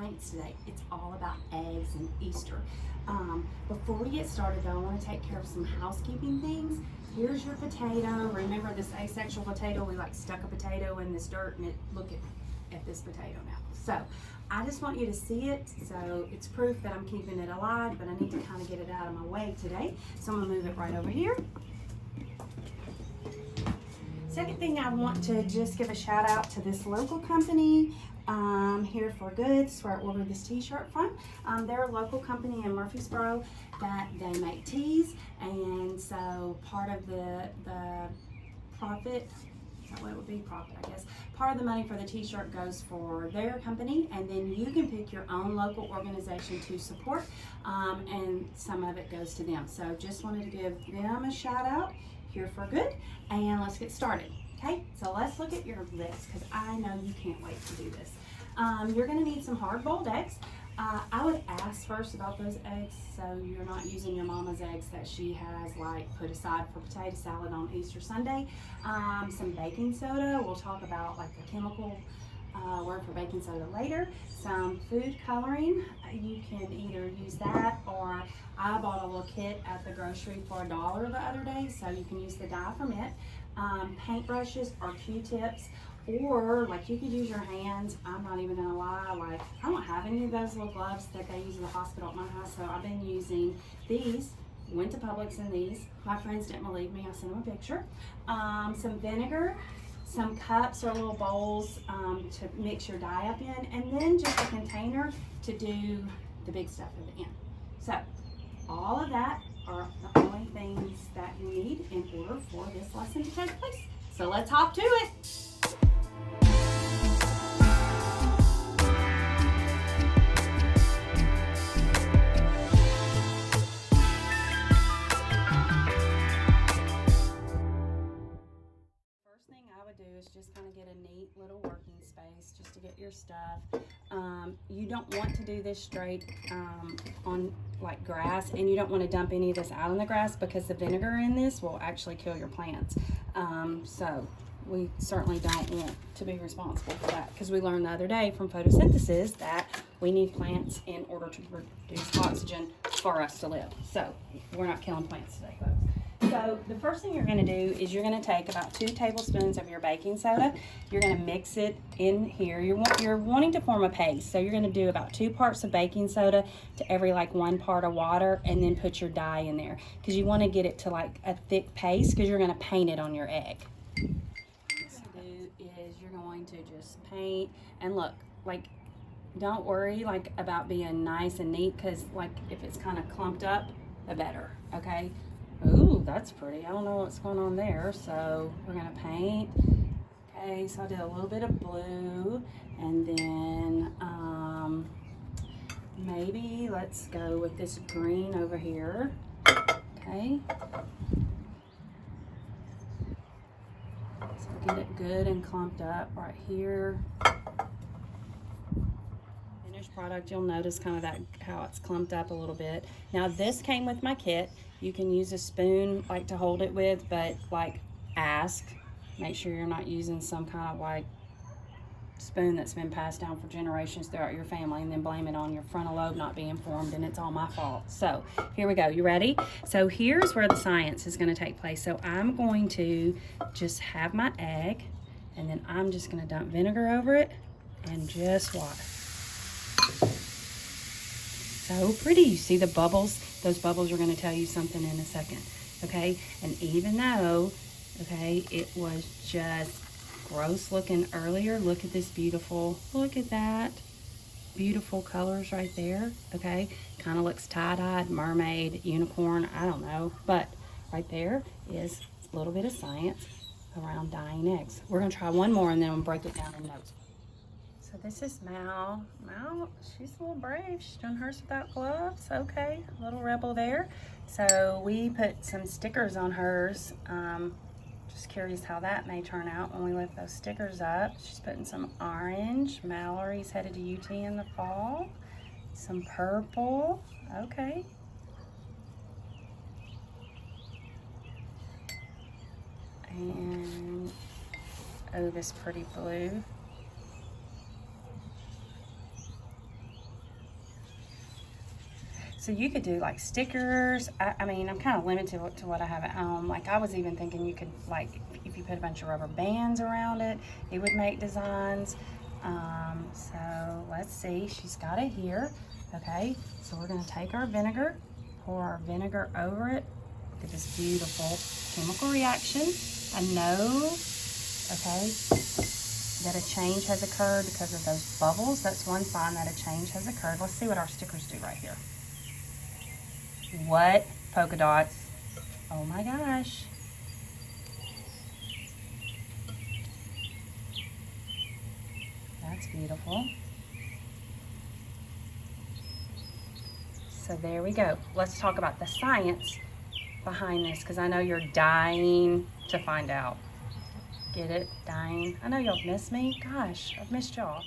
complaints today. It's all about eggs and Easter. Before we get started though, I want to take care of some housekeeping things. Here's your potato. Remember this asexual potato? We like stuck a potato in this dirt and look at this potato now. So I just want you to see it. So it's proof that I'm keeping it alive, but I need to kind of get it out of my way today. So I'm gonna move it right over here. Second thing, I want to just give a shout out to this local company, Here for Goods, where I ordered this t-shirt from. They're a local company in Murfreesboro that they make tees, and so part of the profit, is that what it would be? Profit, I guess. Part of the money for the t-shirt goes for their company, and then you can pick your own local organization to support, and some of it goes to them. So just wanted to give them a shout out, Here for Good, and let's get started. Okay, so let's look at your list because I know you can't wait to do this. You're going to need some hard-boiled eggs. I would ask first about those eggs so you're not using your mama's eggs that she has like put aside for potato salad on Easter Sunday. Some baking soda. We'll talk about like the chemical word for baking soda later. Some food coloring. You can either use that, or I bought a little kit at the grocery for $1 the other day, so you can use the dye from it. Paintbrushes or Q-tips, or like you could use your hands. I'm not even gonna lie, like I don't have any of those little gloves that they use in the hospital at my house, so I've been using these. Went to Publix in these. My friends didn't believe me, I sent them a picture. Some vinegar, some cups or little bowls to mix your dye up in, and then just a container to do the big stuff at the end. So all of that are the only things that you need in order for this lesson to take place. So let's hop to it. Is just kind of get a neat little working space just to get your stuff. You don't want to do this straight on like grass, and you don't want to dump any of this out in the grass because the vinegar in this will actually kill your plants. So we certainly don't want to be responsible for that, because we learned the other day from photosynthesis that we need plants in order to produce oxygen for us to live. So we're not killing plants today, folks. So the first thing you're going to do is you're going to take about 2 tablespoons of your baking soda. You're going to mix it in here. You're wanting to form a paste, so you're going to do about 2 parts of baking soda to every like 1 part of water, and then put your dye in there because you want to get it to like a thick paste because you're going to paint it on your egg. What you're going to do is you're going to just paint, and look, like don't worry like about being nice and neat, because like if it's kind of clumped up, the better. Okay. Ooh, that's pretty. I don't know what's going on there. So we're gonna paint. Okay, so I did a little bit of blue, and then maybe let's go with this green over here. Okay. So get it good and clumped up right here. Finished product, you'll notice kind of that how it's clumped up a little bit. Now this came with my kit. You can use a spoon like to hold it with, but like make sure you're not using some kind of like spoon that's been passed down for generations throughout your family, and then blame it on your frontal lobe not being formed and it's all my fault. So here we go. You ready? So here's where the science is going to take place. So I'm going to just have my egg, and then I'm just going to dump vinegar over it and just water. So pretty. You see the bubbles? Those bubbles are going to tell you something in a second. Okay, and even though, okay, it was just gross looking earlier, look at this beautiful, look at that beautiful colors right there. Okay, kind of looks tie-dyed, mermaid, unicorn, I don't know, but right there is a little bit of science around dyeing eggs. We're going to try one more, and then we'll break it down in notes. So this is Mal. Mal, she's a little brave. She's doing hers without gloves. Okay, a little rebel there. So we put some stickers on hers. Just curious how that may turn out when we lift those stickers up. She's putting some orange. Mallory's headed to UT in the fall. Some purple. Okay. And oh, this pretty blue. So you could do like stickers. I mean, I'm kind of limited to what I have at home. Like I was even thinking you could, like, if you put a bunch of rubber bands around it, it would make designs. So let's see, she's got it here. Okay, so we're gonna take our vinegar, pour our vinegar over it. Look at this beautiful chemical reaction. I know, okay, that a change has occurred because of those bubbles. That's one sign that a change has occurred. Let's see what our stickers do right here. What polka dots? Oh my gosh. That's beautiful. So there we go. Let's talk about the science behind this, because I know you're dying to find out. Get it? Dying. I know y'all miss me. Gosh, I've missed y'all.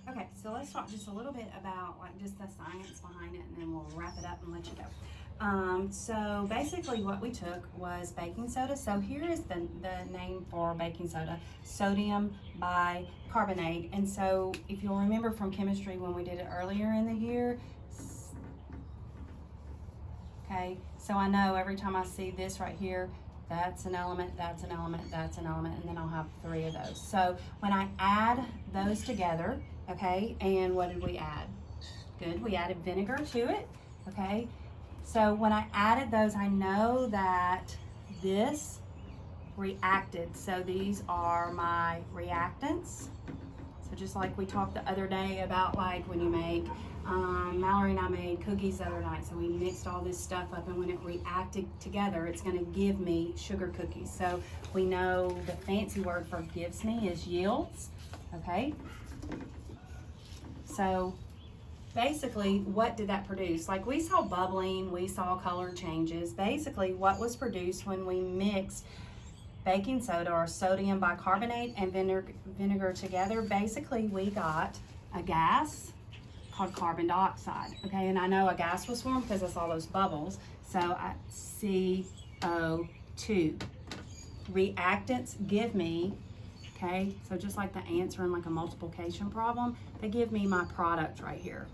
Okay, so let's talk just a little bit about like just the science behind it, and then we'll wrap it up and let you go. So basically what we took was baking soda. So here is the name for baking soda, sodium bicarbonate. And so if you'll remember from chemistry when we did it earlier in the year, okay, so I know every time I see this right here, that's an element, that's an element, that's an element, and then I'll have 3 of those. So when I add those together, okay, and what did we add? Good, we added vinegar to it, okay? So when I added those, I know that this reacted. So these are my reactants. So just like we talked the other day about like when you make, Mallory and I made cookies the other night. So we mixed all this stuff up, and when it reacted together, it's gonna give me sugar cookies. So we know the fancy word for gives me is yields, okay? So basically, what did that produce? Like we saw bubbling, we saw color changes. Basically, what was produced when we mixed baking soda or sodium bicarbonate and vinegar together, basically we got a gas called carbon dioxide, okay? And I know a gas was formed because I saw those bubbles. So CO2. Reactants give me, okay, so just like the answer in like a multiplication problem, they give me my product right here.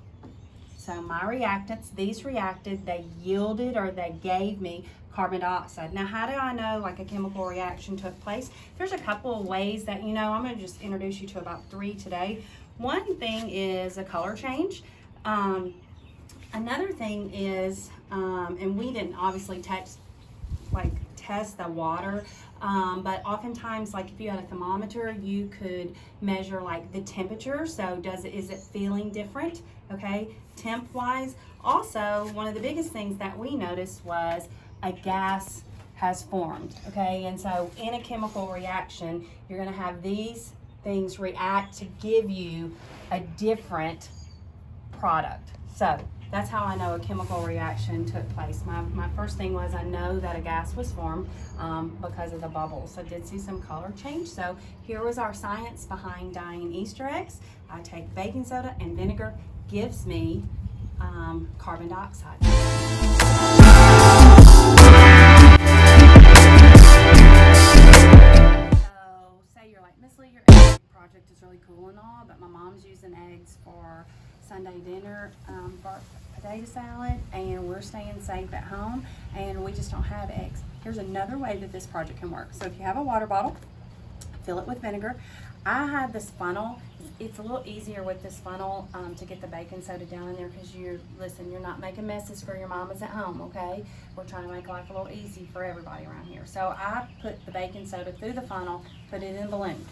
So my reactants, these reacted, they yielded or they gave me carbon dioxide. Now, how do I know like a chemical reaction took place? There's a couple of ways that, you know, I'm gonna just introduce you to about 3 today. One thing is a color change. Another thing is, and we didn't obviously test the water, but oftentimes, like if you had a thermometer, you could measure like the temperature. So is it feeling different? Okay, temp wise. Also, one of the biggest things that we noticed was a gas has formed. Okay, and so in a chemical reaction, you're going to have these things react to give you a different product. So that's how I know a chemical reaction took place. My first thing was I know that a gas was formed because of the bubbles. I did see some color change. So here was our science behind dyeing Easter eggs. I take baking soda and vinegar, gives me carbon dioxide. Mrs.Lee, your egg project is really cool and all, but my mom's using eggs for Sunday dinner for potato salad, and we're staying safe at home, and we just don't have eggs. Here's another way that this project can work. So if you have a water bottle, fill it with vinegar. I have this funnel. It's a little easier with this funnel to get the baking soda down in there because you're not making messes for your mamas at home, okay? We're trying to make life a little easy for everybody around here. So I put the baking soda through the funnel, put it in a balloon.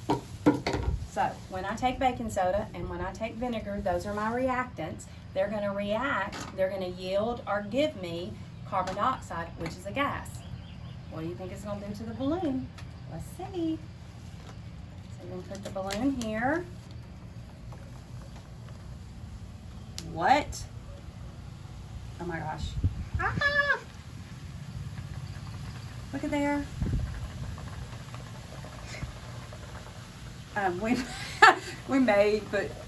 So when I take baking soda and when I take vinegar, those are my reactants. They're gonna react, they're gonna yield or give me carbon dioxide, which is a gas. What do you think it's gonna do to the balloon? Let's see. So you're gonna put the balloon here. What? Oh my gosh. Ah! Look at there. We may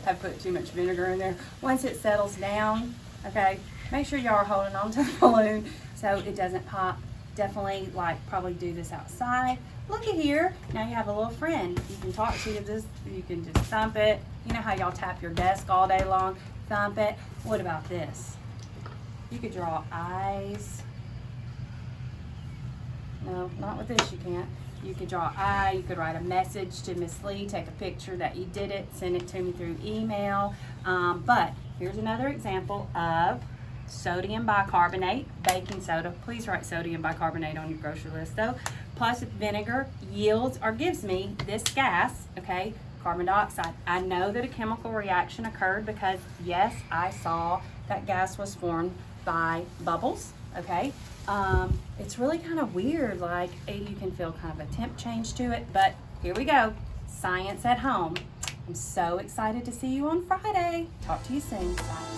have put too much vinegar in there. Once it settles down, okay, make sure y'all are holding on to the balloon so it doesn't pop. Definitely probably do this outside. Look at here. Now you have a little friend. You can talk to this. You can just thump it. You know how y'all tap your desk all day long? Thump it. What about this? You could draw eyes. No, not with this you can't. You could draw eye, you could write a message to Miss Lee, take a picture that you did it, send it to me through email. But here's another example of sodium bicarbonate, baking soda. Please write sodium bicarbonate on your grocery list though. Plus vinegar yields or gives me this gas, okay, carbon dioxide. I know that a chemical reaction occurred because yes, I saw that gas was formed by bubbles, okay. It's really kind of weird, like you can feel kind of a temp change to it, but here we go. Science at home. I'm so excited to see you on Friday. Talk to you soon. Bye.